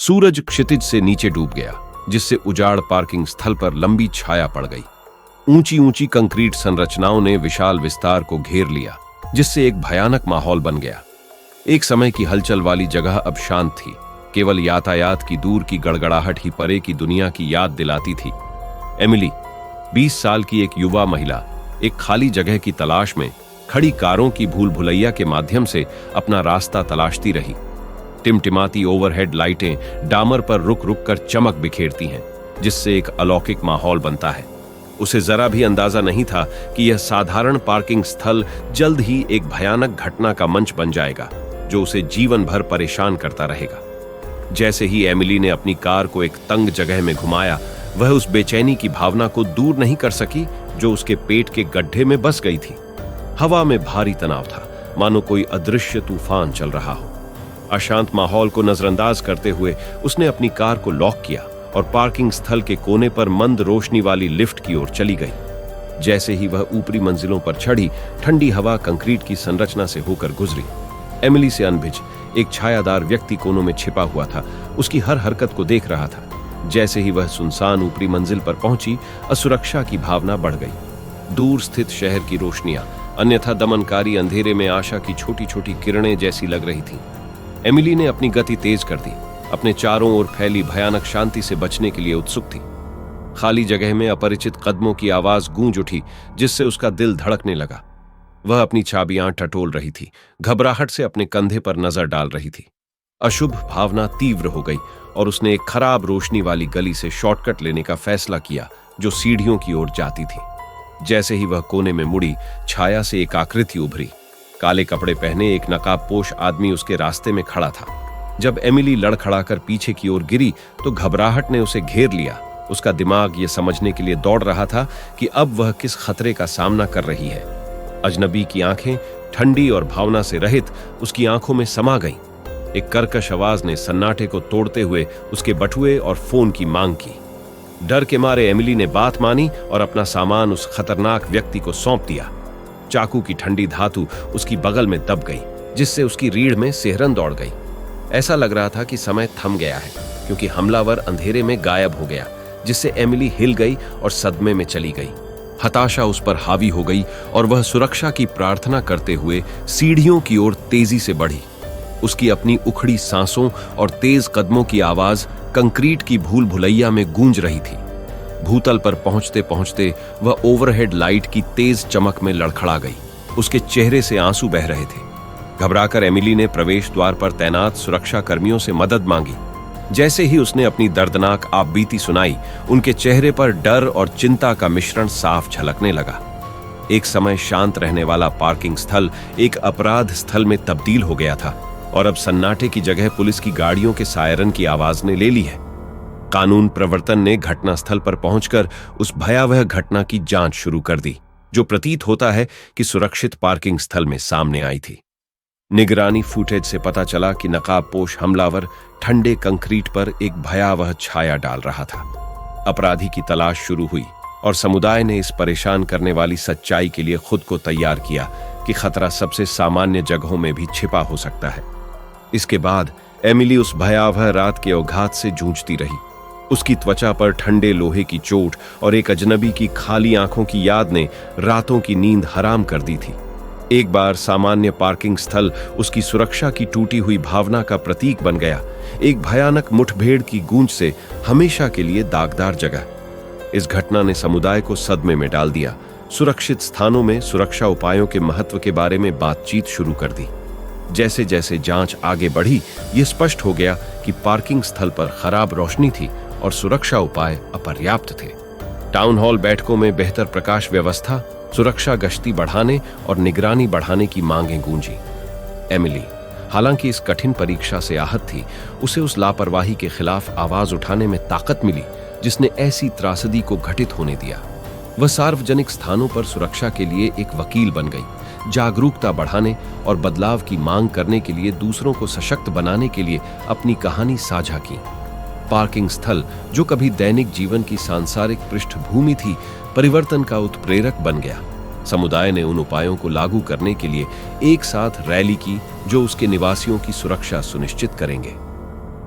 सूरज क्षितिज से नीचे डूब गया, जिससे उजाड़ पार्किंग स्थल पर लंबी छाया पड़ गई। ऊंची ऊंची कंक्रीट संरचनाओं ने विशाल विस्तार को घेर लिया, जिससे एक भयानक माहौल बन गया। एक समय की हलचल वाली जगह अब शांत थी। केवल यातायात की दूर की गड़गड़ाहट ही परे की दुनिया की याद दिलाती थी। एमिली, 20 साल की एक युवा महिला, एक खाली जगह की तलाश में खड़ी कारों की भूल भुलैया के माध्यम से अपना रास्ता तलाशती रही। टिमटिमाती ओवरहेड लाइटें डामर पर रुक रुक कर चमक बिखेरती हैं, जिससे एक अलौकिक माहौल बनता है। उसे जरा भी अंदाजा नहीं था कि यह साधारण पार्किंग स्थल जल्द ही एक भयानक घटना का मंच बन जाएगा, जो उसे जीवन भर परेशान करता रहेगा। जैसे ही एमिली ने अपनी कार को एक तंग जगह में घुमाया, वह उस बेचैनी की भावना को दूर नहीं कर सकी जो उसके पेट के गड्ढे में बस गई थी। हवा में भारी तनाव था, मानो कोई अदृश्य तूफान चल रहा हो। अशांत माहौल को नजरअंदाज करते हुए उसने अपनी कार को लॉक किया और पार्किंग स्थल के कोने पर मंद रोशनी वाली लिफ्ट की ओर चली गई। जैसे ही वह ऊपरी मंजिलों पर चढ़ी, ठंडी हवा कंक्रीट की संरचना से होकर गुजरी। एमिली से अनभिज एक छायादार व्यक्ति कोनों में छिपा हुआ था, उसकी हर हरकत को देख रहा था। जैसे ही वह सुनसान ऊपरी मंजिल पर पहुंची, असुरक्षा की भावना बढ़ गई। दूर स्थित शहर की रोशनियां अन्यथा दमनकारी अंधेरे में आशा की छोटी छोटी किरणें जैसी लग रही थीं। एमिली ने अपनी गति तेज कर दी, अपने चारों ओर फैली भयानक शांति से बचने के लिए उत्सुक थी। खाली जगह में अपरिचित कदमों की आवाज गूंज उठी, जिससे उसका दिल धड़कने लगा। वह अपनी चाबियां टटोल रही थी, घबराहट से अपने कंधे पर नजर डाल रही थी। अशुभ भावना तीव्र हो गई और उसने एक खराब रोशनी वाली गली से शॉर्टकट लेने का फैसला किया, जो सीढ़ियों की ओर जाती थी। जैसे ही वह कोने में मुड़ी, छाया से एक आकृति उभरी। काले कपड़े पहने एक नकाबपोश आदमी उसके रास्ते में खड़ा था। जब एमिली लड़खड़ाकर पीछे की ओर गिरी, तो घबराहट ने उसे घेर लिया। उसका दिमाग यह समझने के लिए दौड़ रहा था कि अब वह किस खतरे का सामना कर रही है। अजनबी की आंखें ठंडी और भावना से रहित उसकी आंखों में समा गईं। एक कर्कश आवाज ने सन्नाटे को तोड़ते हुए उसके बटुए और फोन की मांग की। डर के मारे एमिली ने बात मानी और अपना सामान उस खतरनाक व्यक्ति को सौंप दिया। चाकू की ठंडी धातु उसकी बगल में दब गई, जिससे उसकी रीढ़ में सिहरन दौड़ गई। ऐसा लग रहा था कि समय थम गया है, क्योंकि हमलावर अंधेरे में गायब हो गया, जिससे एमिली हिल गई और सदमे में चली गई। हताशा उस पर हावी हो गई और वह सुरक्षा की प्रार्थना करते हुए सीढ़ियों की ओर तेजी से बढ़ी। उसकी अपनी उखड़ी सांसों और तेज कदमों की आवाज कंक्रीट की भूल भुलैया में गूंज रही थी। भूतल पर पहुंचते पहुंचते वह ओवरहेड लाइट की तेज चमक में लड़खड़ा गई। उसके चेहरे से आंसू बह रहे थे। घबराकर एमिली ने प्रवेश द्वार पर तैनात सुरक्षा कर्मियों से मदद मांगी। जैसे ही उसने अपनी दर्दनाक आपबीती सुनाई, उनके चेहरे पर डर और चिंता का मिश्रण साफ झलकने लगा। एक समय शांत रहने वाला पार्किंग स्थल एक अपराध स्थल में तब्दील हो गया था और अब सन्नाटे की जगह पुलिस की गाड़ियों के सायरन की आवाज ने ले ली है। कानून प्रवर्तन ने घटनास्थल पर पहुंचकर उस भयावह घटना की जांच शुरू कर दी, जो प्रतीत होता है कि सुरक्षित पार्किंग स्थल में सामने आई थी। निगरानी फुटेज से पता चला कि नकाबपोश हमलावर ठंडे कंक्रीट पर एक भयावह छाया डाल रहा था। अपराधी की तलाश शुरू हुई और समुदाय ने इस परेशान करने वाली सच्चाई के लिए खुद को तैयार किया कि खतरा सबसे सामान्य जगहों में भी छिपा हो सकता है। इसके बाद एमिली उस भयावह रात के अवघात से जूझती रही। उसकी त्वचा पर ठंडे लोहे की चोट और एक अजनबी की खाली आंखों की याद ने रातों की नींद हराम कर दी थी। एक बार सामान्य पार्किंग स्थल उसकी सुरक्षा की टूटी हुई भावना का प्रतीक बन गया, एक भयानक मुठभेड़ की गूंज से हमेशा के लिए दागदार जगह। इस घटना ने समुदाय को सदमे में डाल दिया। सुरक्षित स्थानों में सुरक्षा उपायों के महत्व के बारे में बातचीत शुरू कर दी। जैसे जैसे जांच आगे बढ़ी, ये स्पष्ट हो गया कि पार्किंग स्थल पर खराब रोशनी थी और सुरक्षा उपाय अपर्याप्त थे। टाउन हॉल बैठकों में बेहतर प्रकाश व्यवस्था, सुरक्षा गश्ती बढ़ाने और निगरानी बढ़ाने की मांगें गूंजी। एमिली, हालांकि इस कठिन परीक्षा से आहत थी, उसे उस लापरवाही के खिलाफ आवाज उठाने में ताकत मिली जिसने ऐसी त्रासदी को घटित होने दिया। वह सार्वजनिक स्थानों पर सुरक्षा के लिए एक वकील बन गई, जागरूकता बढ़ाने और बदलाव की मांग करने के लिए दूसरों को सशक्त बनाने के लिए अपनी कहानी साझा की। पार्किंग स्थल, जो कभी दैनिक जीवन की सांसारिक पृष्ठभूमि थी, परिवर्तन का उत्प्रेरक बन गया। समुदाय ने उन उपायों को लागू करने के लिए एक साथ रैली की जो उसके निवासियों की सुरक्षा सुनिश्चित करेंगे।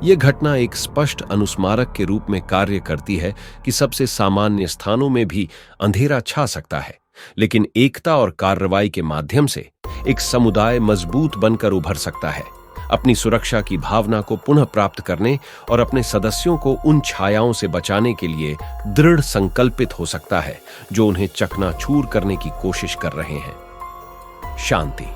ये घटना एक स्पष्ट अनुस्मारक के रूप में कार्य करती है कि सबसे सामान्य स्थानों में भी अंधेरा छा सकता है, लेकिन एकता और कार्रवाई के माध्यम से एक समुदाय मजबूत बनकर उभर सकता है, अपनी सुरक्षा की भावना को पुनः प्राप्त करने और अपने सदस्यों को उन छायाओं से बचाने के लिए दृढ़ संकल्पित हो सकता है जो उन्हें चकनाचूर करने की कोशिश कर रहे हैं। शांति।